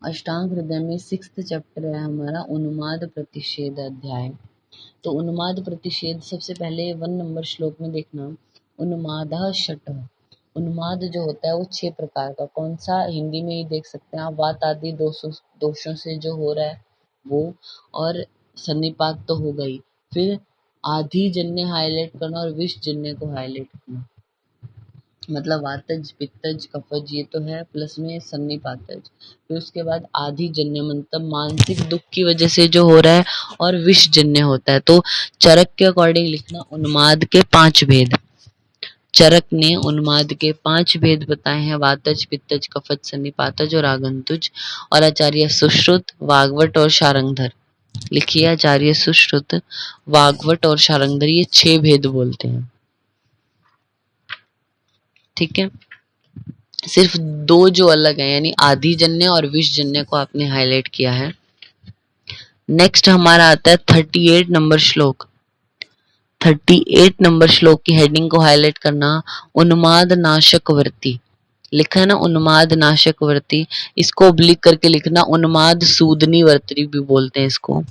अष्टांग हृदय में 6th chapter है हमारा उन्माद प्रतिषेध अध्याय। तो उन्माद प्रतिषेध सबसे पहले 1 नंबर श्लोक में देखना, उन्मादः षटः। उन्माद जो होता है वो 6 प्रकार का, कौन सा, हिंदी में ही देख सकते हैं आप, वात आदि दोषों से जो हो रहा है वो, और सन्निपात तो हो गई, फिर आधि जन्य हाईलाइट करना और विष जन्य को हाईलाइट करना, मतलब वातज पित्तज कफज ये तो है, प्लस में सन्निपातज। फिर उसके बाद आधि जन्य मतलब मानसिक दुख की वजह से जो हो रहा है, और विष जन्य होता है। तो चरक के अकॉर्डिंग लिखना उन्माद के 5 भेद। चरक ने उन्माद के 5 भेद बताए हैं, वातज पित्तज कफज सन्निपातज और आगंतुज। और आचार्य सुश्रुत वाग्वट और शारंगधर, लिखिए आचार्य सुश्रुत वाग्वट और शारंगधर ये 6 भेद बोलते हैं। ठीक है, सिर्फ 2 जो अलग है, यानी आधि जन्य और विष जन्य को आपने हाईलाइट किया है। नेक्स्ट हमारा आता है 38 नंबर श्लोक। 38 नंबर श्लोक की हेडिंग को हाईलाइट करना, उन्माद नाशक वर्ती। लिखा है ना उन्माद नाशक वर्ती, इसको ओब्लिक करके लिखना उन्माद सूदनी वर्ती भी बोलते हैं इसको।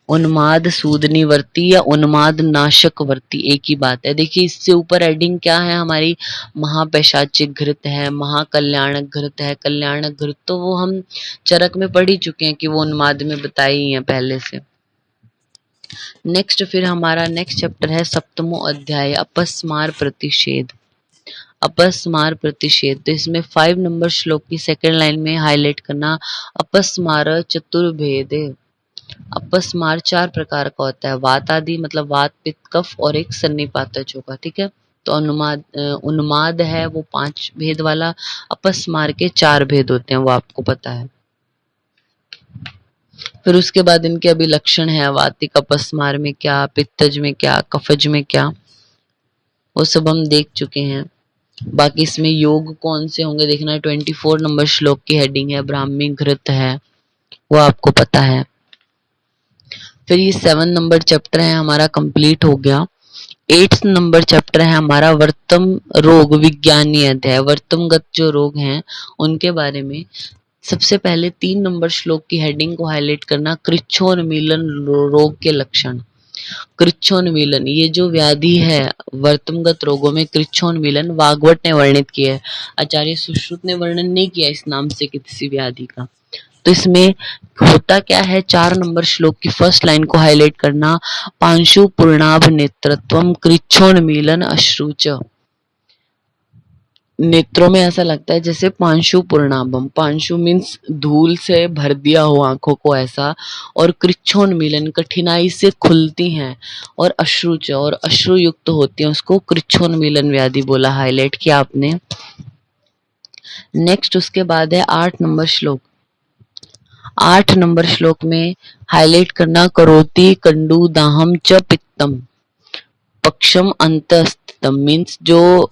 उन्माद सूदनी वर्ती या उन्माद नाशक वर्ती एक ही बात है। देखिए इससे ऊपर हेडिंग क्या है हमारी, महापैशाचिक घृत है, महाकल्याणक घृत है। कल्याणक घृत तो वो हम चरक में पढ़ ही चुके हैं कि वो उन्माद में बताई ही है पहले से। नेक्स्ट फिर हमारा नेक्स्ट चैप्टर है 7वां अध्याय अपस्मार प्रतिषेध। अपस्मार प्रतिषेध, तो इसमें 5 नंबर श्लोक की सेकंड लाइन में हाईलाइट करना, अपस्मार चतुर्भेद। अपस्मार 4 प्रकार का होता है, वात आदि मतलब वात पित्त कफ और एक सन्निपातज होगा। ठीक है, तो उन्माद है वो 5 भेद वाला, अपस्मार के 4 भेद होते हैं वो आपको पता है। फिर उसके बाद इनके अभी लक्षण है, वातिक अपस्मार में क्या, पित्तज में क्या, कफज में क्या, वो सब हम देख चुके हैं। बाकी इसमें योग कौन से होंगे देखना है। 24 नंबर श्लोक की हेडिंग है ब्राह्मी घृत है, वो आपको पता है। फिर ये 7 नंबर चैप्टर है हमारा कंप्लीट हो गया। 8 नंबर चैप्टर है हमारा वर्तम रोग विज्ञानीय अध्याय। वर्तमगत जो रोग हैं उनके बारे में सबसे पहले 3 नंबर श्लोक की हेडिंग को हाईलाइट करना, कृच्छोन्मीलन रोग के लक्षण। कृच्छोन्मीलन ये जो व्याधि है वर्तमगत रोगों में, कृच्छोन्मीलन वाग्वट ने वर्णित किया है, आचार्य सुश्रुत ने वर्णन नहीं किया इस नाम से किसी व्याधि का। तो इसमें होता क्या है, 4 नंबर श्लोक की फर्स्ट लाइन को हाईलाइट करना, पांशु पूर्णाभ नेत्रत्वम कृच्छोन्मीलन अश्रुच। नेत्रों में ऐसा लगता है जैसे पांशु पूर्णाभम, पांशु मीन्स धूल से भर दिया हो आंखों को ऐसा, और कृच्छोन्मीलन कठिनाई से खुलती हैं, और अश्रुच और अश्रु युक्त होती हैं, उसको कृच्छोन्मीलन व्याधि बोला, हाईलाइट किया आपने। नेक्स्ट उसके बाद है 8 नंबर श्लोक। 8 नंबर श्लोक में हाईलाइट करना, करोति कंडू दाहम च पित्तम पक्षम अंतस्थितम, मीन्स जो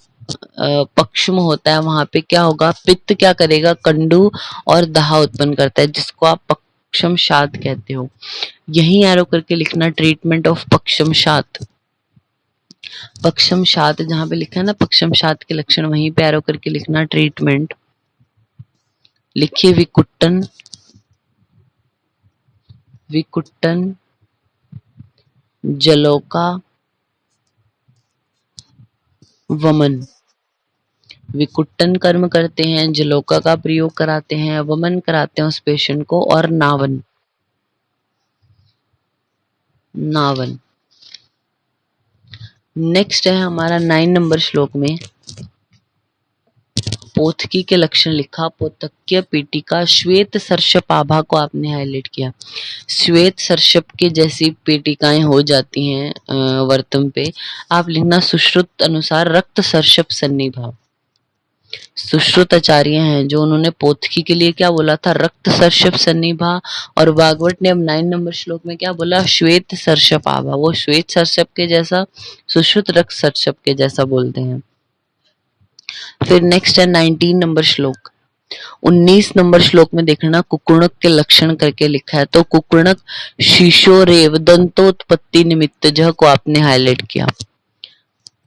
पक्षम होता है वहां पे क्या होगा, पित्त क्या करेगा, कंडू और दाह उत्पन्न करता है, जिसको आप पक्षम शात कहते हो। यही एरो करके लिखना, ट्रीटमेंट ऑफ पक्षम शात। पक्षम शात जहां पे लिखा है ना पक्षम शात के लक्षण, वहीं पे एरो करके लिखना ट्रीटमेंट। लिखिए विकुट्टन, विकुट्टन जलोका वमन। विकुट्टन कर्म करते हैं, जलोका का प्रयोग कराते हैं, वमन कराते हैं उस पेशेंट को, और नावन, नावन। नेक्स्ट है हमारा 9 नंबर श्लोक में पोथकी के लक्षण लिखा, पोतक्य पेटिका श्वेत सर्षप आभा को आपने हाईलाइट किया। श्वेत सर्षप के जैसी पेटिकाएं हो जाती हैं वर्तम पे, आप लिखना सुश्रुत अनुसार रक्त सर्षप सन्निभाव। सुश्रुत आचार्य हैं जो उन्होंने पोथकी के लिए क्या बोला था, रक्त सर्षप सन्निभा, और वाग्वट ने अब 9 नंबर श्लोक में क्या बोला, श्वेत सर्षप आभा, वो श्वेत सर्षप के जैसा, सुश्रुत रक्त सर्षप के जैसा बोलते हैं। फिर नेक्स्ट है 19 नंबर श्लोक। 19 नंबर श्लोक में देखना कुकुणक के लक्षण करके लिखा है, तो कुकुणक शीशोरेव दंतोत्पत्ति निमित्त जह को आपने हाईलाइट किया।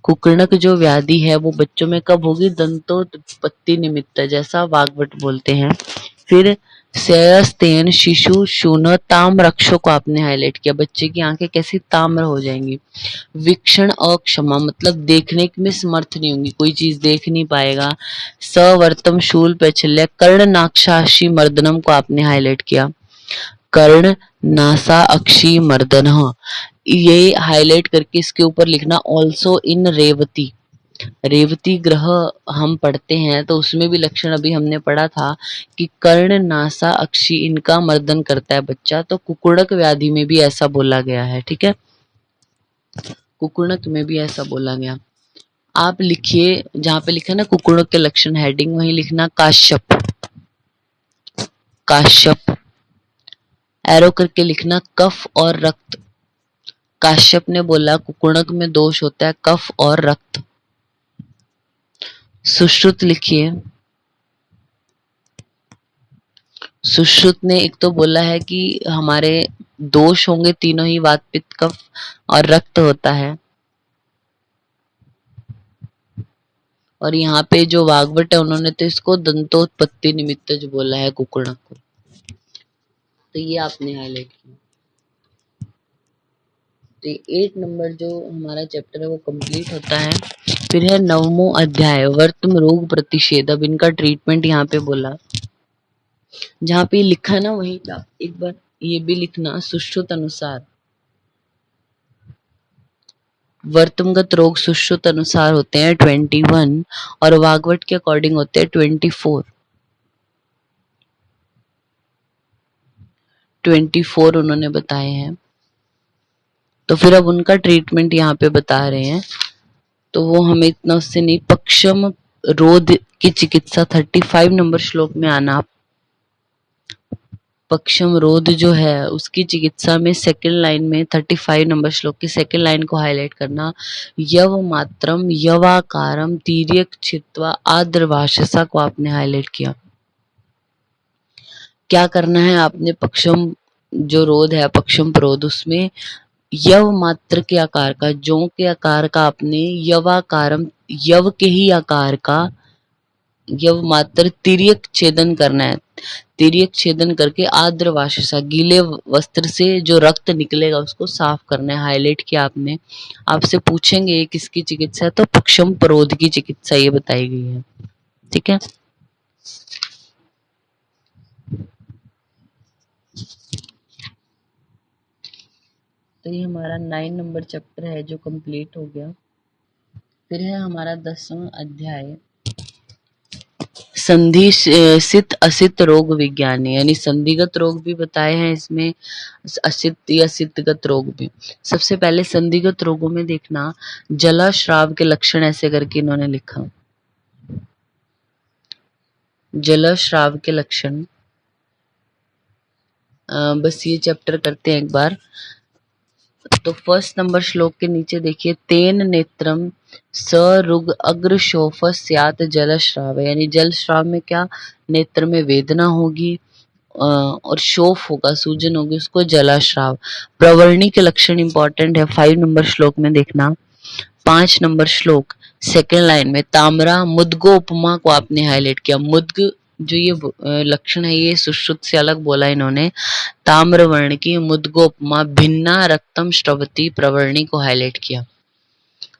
कुकुणक जो व्याधि है वो बच्चों में कब होगी, दंतोत्पत्ति निमित्त, जैसा वाग्वट बोलते हैं फिर श्रेयस्तेन शिशु शून ताम रक्षो को आपने हाईलाइट किया, बच्चे की आंखें कैसी ताम्र हो जाएंगी। वीक्षण अक्षमा मतलब देखने में समर्थ नहीं होंगी, कोई चीज देख नहीं पाएगा। सवर्तम शूल पैचल्य कर्ण नाक्षाशी मर्दनम को आपने हाईलाइट किया, कर्ण नासा अक्षी मर्दन, ये हाईलाइट करके इसके ऊपर लिखना ऑल्सो इन रेवती। रेवती ग्रह हम पढ़ते हैं तो उसमें भी लक्षण अभी हमने पढ़ा था कि कर्ण नासा अक्षी इनका मर्दन करता है बच्चा, तो कुकुड़क व्याधि में भी ऐसा बोला गया है। ठीक है, कुकुड़क में भी ऐसा बोला गया। आप लिखिए जहां पे लिखा ना कुकुड़क के लक्षण हेडिंग, वहीं लिखना काश्यप, काश्यप। एरो करके लिखना कफ और रक्त। काश्यप ने बोला कुकुड़क में दोष होता है कफ और रक्त। सुश्रुत लिखिए, सुश्रुत ने एक तो बोला है कि हमारे दोष होंगे तीनों ही, वात पित्त कफ और रक्त होता है। और यहाँ पे जो वाग्भट है उन्होंने तो इसको दंतोत्पत्ति निमित्तज बोला है कुकुड़क को, तो ये आपने हाईलाइट किया। तो 8 नंबर जो हमारा चैप्टर है वो कंप्लीट होता है। फिर है 9वां अध्याय वर्तम रोग प्रतिषेध। अब इनका ट्रीटमेंट यहाँ पे बोला, जहाँ पे लिखा है ना वहीं पे आप एक बार ये भी लिखना सुश्रुत अनुसार। वर्तमगत रोग सुश्रुत अनुसार होते हैं 21 और वाग्भट के अकॉर्डिंग होते हैं 24 उन्होंने बताए हैं। तो फिर अब उनका ट्रीटमेंट यहाँ पे बता रहे हैं, तो वो हमें इतना उससे नहीं। पक्षम रोध की चिकित्सा 35 नंबर श्लोक में आना। पक्षम रोध जो है उसकी चिकित्सा में सेकंड लाइन में 35 नंबर श्लोक की सेकंड लाइन को हाईलाइट करना। यव मात्रम यवाकारम तीर्यक छित्वा आद्रभाषसा को आपने हाईलाइट किया। क्या करना है आपने, पक्षम जो रोध है पक्षम प्रोध, उसमें यव मात्र के आकार का, जो के आकार का आपने यवाकारम यव के ही आकार का यव मात्र तिर्यक छेदन करना है। तिर्यक छेदन करके आद्रवाशसा गीले वस्त्र से जो रक्त निकलेगा उसको साफ करना है। हाईलाइट किया आपने। आपसे पूछेंगे ये किसकी चिकित्सा है, तो पक्षम प्रोध की चिकित्सा ये बताई गई है। ठीक है, तो ये हमारा 9 नंबर चैप्टर है जो कंप्लीट हो गया। फिर है हमारा 10वां अध्याय संधि सित असित रोग विज्ञान, यानी संधिगत रोग भी बताए हैं इसमें, असित या सितगत रोग भी। सबसे पहले संधिगत रोगों में देखना जलाश्राव के लक्षण ऐसे करके इन्होंने लिखा। जलाश्राव के लक्षण, बस ये चैप्टर करते हैं एक बार। तो फर्स्ट नंबर श्लोक के नीचे देखिए, तेन नेत्रम सरुग अग्र शोफ स्यात जलश्राव, यानी जलश्राव में क्या, नेत्र में वेदना होगी और शोफ होगा, सूजन होगी, उसको जलाश्राव। प्रवर्णी के लक्षण इंपॉर्टेंट है, 5 नंबर श्लोक में देखना। 5 नंबर श्लोक सेकेंड लाइन में ताम्रा मुद्गो उपमा को आपने हाईलाइट किया। मुद्ग जो ये लक्षण है ये सुश्रुत से अलग बोला इन्होंने। ताम्र वर्ण की मुद्गोपमा भिन्ना रक्तम स्रवती, प्रवर्णी को हाईलाइट किया।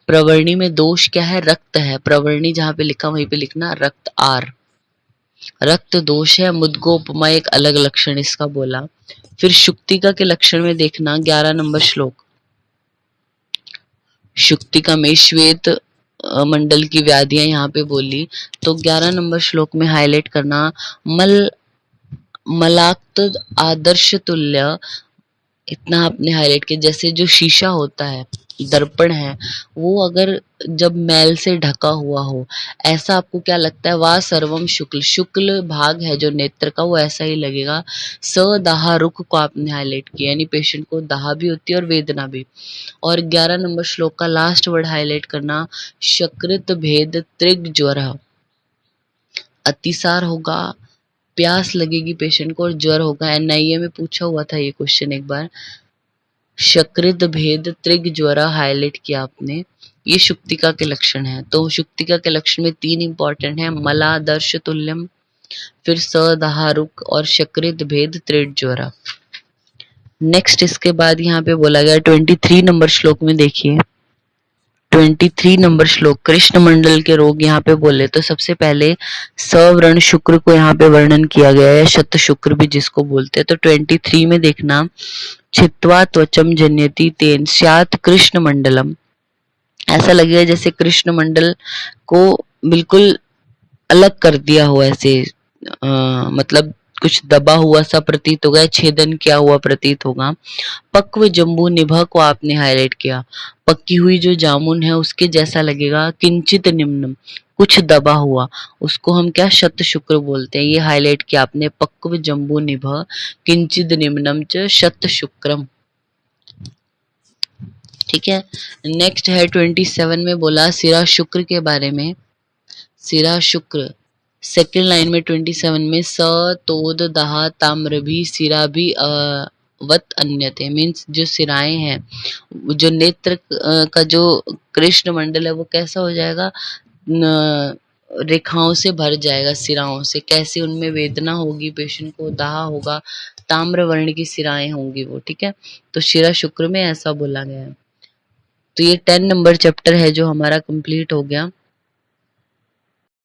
प्रवर्णी में दोष क्या है, रक्त है। प्रवर्णी जहां पे लिखा वहीं पे लिखना रक्त आर, रक्त दोष है। मुद्गोपमा एक अलग लक्षण इसका बोला। फिर शुक्तिका के लक्षण में देखना 11 नंबर श्लोक। शुक्तिका में श्वेत मंडल की व्याधियां यहाँ पे बोली, तो 11 नंबर श्लोक में हाईलाइट करना मलाक्त आदर्श तुल्य, इतना आपने हाईलाइट किया। जैसे जो शीशा होता है, दर्पण है, वो अगर जब मैल से ढका हुआ हो, ऐसा आपको क्या लगता है, वाह सर्वम शुक्ल, शुक्ल भाग है जो नेत्र का वो ऐसा ही लगेगा। सदाहा रुख को आपने हाईलाइट किया, यानी पेशेंट को दाह भी होती है और वेदना भी। और 11 नंबर श्लोक का लास्ट वर्ड हाईलाइट करना शकृत भेद त्रिग ज्वर, अतिसार होगा, प्यास लगेगी पेशेंट को और ज्वर होगा। एनआईए में पूछा हुआ था ये क्वेश्चन एक बार। शकृत भेद त्रिग ज्वर हाईलाइट किया आपने, ये शुक्तिका के लक्षण है। तो शुक्तिका के लक्षण में 3 इंपॉर्टेंट है, मलादर्श तुल्यम, फिर स दहारुक और शकृत भेद त्रिट ज्वरा। नेक्स्ट इसके बाद यहाँ पे बोला गया 23 नंबर श्लोक में देखिए, 23 नंबर श्लोक कृष्ण मंडल के रोग यहाँ पे बोले तो सबसे पहले सवर्ण शुक्र को यहाँ पे वर्णन किया गया है, शत शुक्र भी जिसको बोलते हैं। तो 23 में देखना, छित्वा त्वचम जन्यति तेन स्यात् कृष्ण मंडलम। ऐसा लगेगा जैसे कृष्ण मंडल को बिल्कुल अलग कर दिया हो, ऐसे मतलब कुछ दबा हुआ सा प्रतीत होगा, छेदन किया हुआ प्रतीत होगा। पक्व जम्बू निभा को आपने हाईलाइट किया, पक्की हुई जो जामुन है उसके जैसा लगेगा। किंचित निम्नम, कुछ दबा हुआ, उसको हम क्या शत शुक्र बोलते हैं, ये हाईलाइट किया आपने। पक्व जम्बू निभा किंचित निम्नम च शत शुक्रम। ठीक है। नेक्स्ट है 27 में बोला सिरा शुक्र के बारे में, सिरा शुक्र सेकेंड लाइन में 27 में स तोद दहा ताम्र भी सिरा भी वत अन्यते, मीन्स जो सिराएं हैं, जो नेत्र का जो कृष्ण मंडल है वो कैसा हो जाएगा, रेखाओं से भर जाएगा, सिराओं से। कैसे उनमें वेदना होगी, पेशेंट को दाह होगा, ताम्र वर्ण की सिराएं होंगी वो। ठीक है, तो शिरा शुक्र में ऐसा बोला गया है। तो ये 10 नंबर चैप्टर है जो हमारा कंप्लीट हो गया।